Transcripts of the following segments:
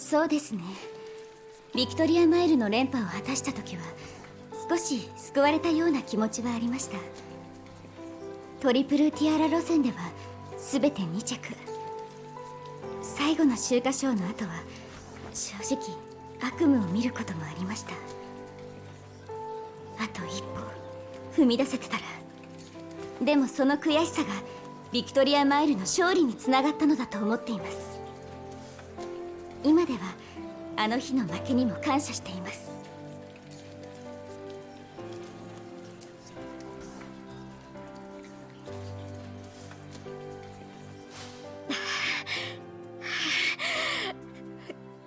そうですね。ビクトリアマイルの連覇を果たした時は少し救われたような気持ちはありました。トリプルティアラ路線では全て2着。最後の秋華賞の後は正直悪夢を見ることもありました。あと一歩踏み出せてたら。でもその悔しさがビクトリアマイルの勝利につながったのだと思っています。今ではあの日の負けにも感謝しています。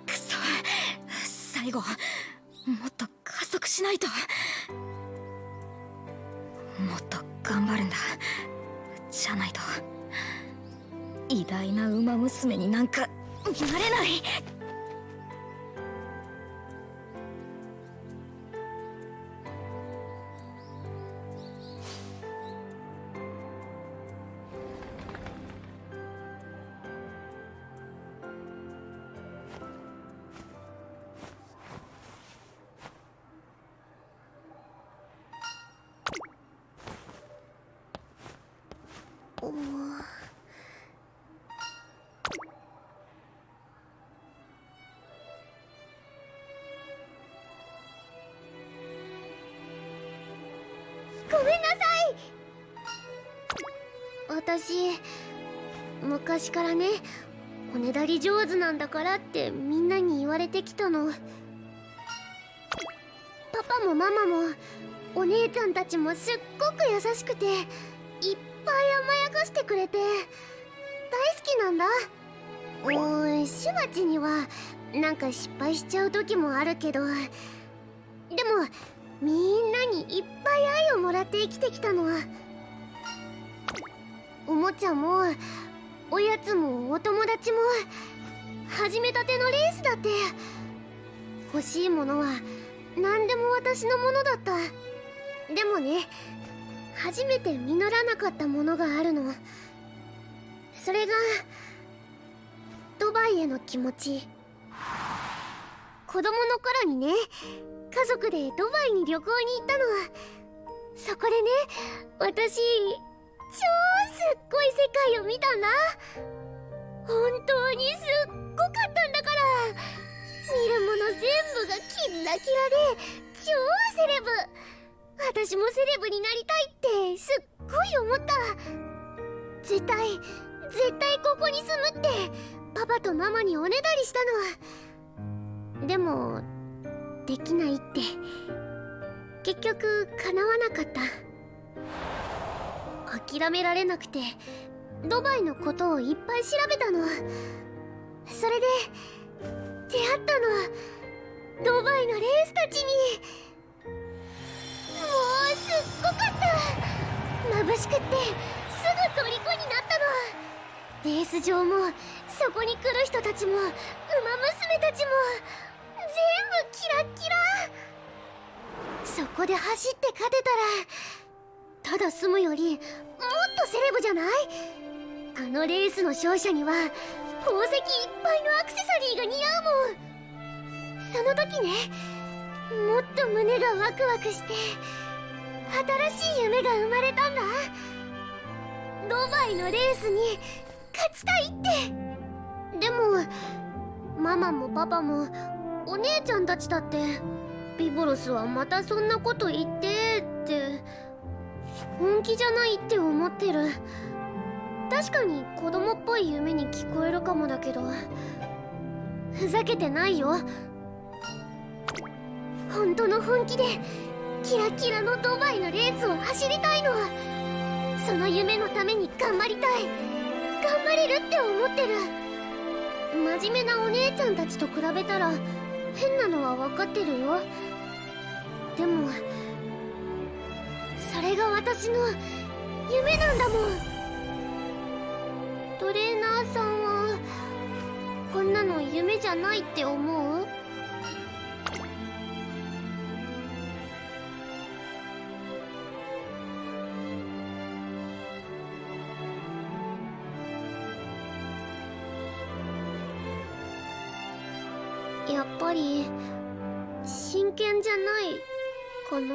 くそ、最後もっと加速しないと。もっと頑張るんだ。じゃないと偉大な馬娘になんかなれない。ごめんなさい。私昔からね、おねだり上手なんだからってみんなに言われてきたの。パパもママもお姉ちゃんたちもすっごく優しくて、いっぱい甘やかしてくれて大好きなんだ。しばちにはなんか失敗しちゃう時もあるけど、でもみんなにいっぱい愛をもらって生きてきたの。おもちゃもおやつもお友達も始めたてのレースだって、欲しいものは何でも私のものだった。でもね、初めて実らなかったものがあるの。それがドバイへの気持ち。子供の頃にね、家族でドバイに旅行に行ったの。そこでね、私超すっごい世界を見たんだ。本当にすっごかったんだから。見るもの全部がキンラキラで超セレブ。私もセレブになりたいってすっごい思った。絶対ここに住むってパパとママにおねだりしたの。でもできないって結局叶わなかった。諦められなくてドバイのことをいっぱい調べたの。それで出会ったの、ドバイのレースたちに。もうすっごかった。眩しくってすぐ虜になったの。レース場もそこに来る人たちも馬娘たちも全部キラッキラ。そこで走って勝てたらただ住むよりもっとセレブじゃない？あのレースの勝者には宝石いっぱいのアクセサリーが似合うもん。その時ね、もっと胸がワクワクして新しい夢が生まれたんだ。ドバイのレースに勝ちたいって。でもママもパパもお姉ちゃんたちだってビボロスはまたそんなこと言ってって本気じゃないって思ってる。確かに子供っぽい夢に聞こえるかもだけど、ふざけてないよ。本当の本気でキラキラのドバイのレースを走りたいの。その夢のために頑張りたい。頑張れるって思ってる。真面目なお姉ちゃんたちと比べたら変なのは分かってるよ。でもそれが私の夢なんだもん。トレーナーさんはこんなの夢じゃないって思う？やっぱり真剣じゃないかな。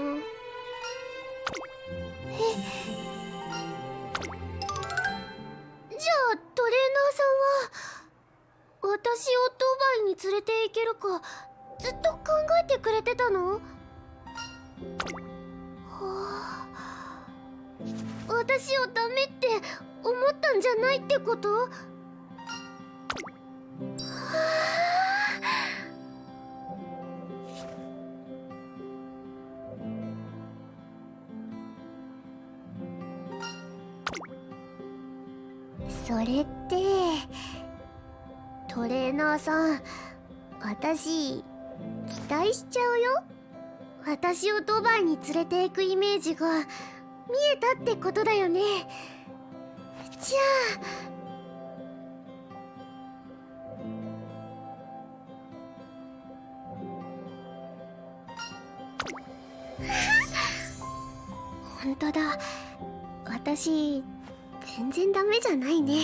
じゃあトレーナーさんは私をドバイに連れて行けるかずっと考えてくれてたの？はあ、私をダメって思ったんじゃないってこと？はあ、それってトレーナーさん、私期待しちゃうよ。私をドバイに連れて行くイメージが見えたってことだよね。じゃあ本当だ、私全然ダメじゃないね。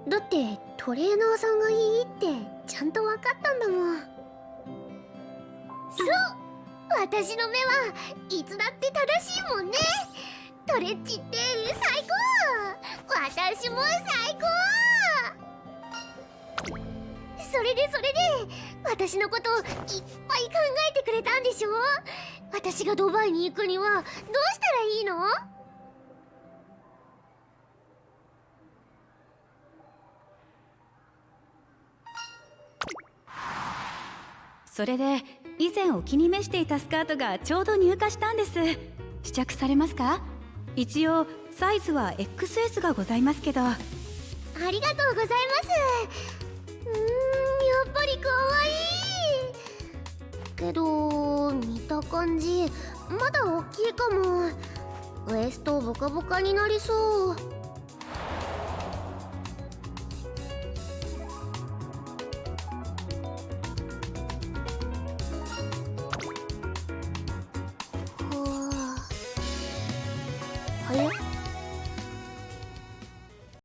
だってトレーナーさんがいいってちゃんと分かったんだもん。そう、私の目はいつだって正しいもんね。トレッチって最高。私も最高。それで私のこといっぱい考えてくれたんでしょ？私がドバイに行くにはどうしたらいいの？それで以前お気に召していたスカートがちょうど入荷したんです。試着されますか？一応サイズは XS がございますけど。ありがとうございます。やっぱりかわいいけど、見た感じまだ大きいかも。ウエストボカボカになりそう。